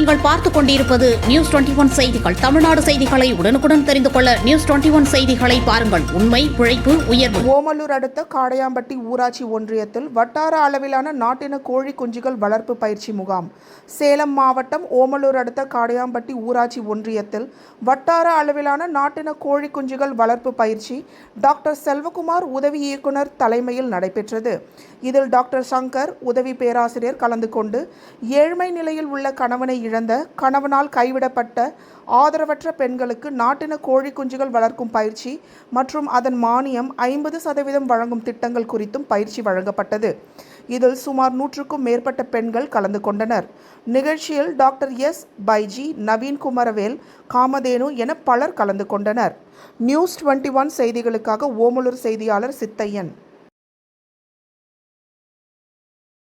நீங்கள் பார்த்துக் கொண்டிருப்பது நியூஸ் 21 செய்திகள். தமிழ்நாடு செய்திகளை உடனுக்குடன் தெரிந்து கொள்ள நியூஸ் 21 செய்திகளை பாருங்கள். உண்மை, உழைப்பு, உயர்வு. ஓமலூர் அடுத்த காடையாம்பட்டி ஊராட்சி ஒன்றியத்தில் வட்டார அளவிலான நாட்டின கோழி குஞ்சுகள் வளர்ப்பு பயிற்சி முகாம். சேலம் மாவட்டம் ஓமலூர் அடுத்த காடையாம்பட்டி ஊராட்சி ஒன்றியத்தில் வட்டார அளவிலான நாட்டின கோழி குஞ்சுகள் வளர்ப்பு பயிற்சி டாக்டர் செல்வகுமார் உதவி இயக்குனர் தலைமையில் நடைபெற்றது. இதில் டாக்டர் சங்கர் உதவி பேராசிரியர் கலந்து கொண்டு ஏழ்மை நிலையில் உள்ள கணவனை இழந்த, கணவனால் கைவிடப்பட்ட ஆதரவற்ற பெண்களுக்கு நாட்டின கோழி குஞ்சுகள் வளர்க்கும் பயிற்சி மற்றும் அதன் மானியம் 50% வழங்கும் திட்டங்கள் குறித்தும் பயிற்சி வழங்கப்பட்டது. இதில் சுமார் 100க்கும் மேற்பட்ட பெண்கள் கலந்து கொண்டனர். நிகழ்ச்சியில் டாக்டர் எஸ். பைஜி, நவீன் குமரவேல், காமதேனு என பலர் கலந்து கொண்டனர். நியூஸ் 21 செய்திகளுக்காக ஓமலூர் செய்தியாளர் சித்தையன்.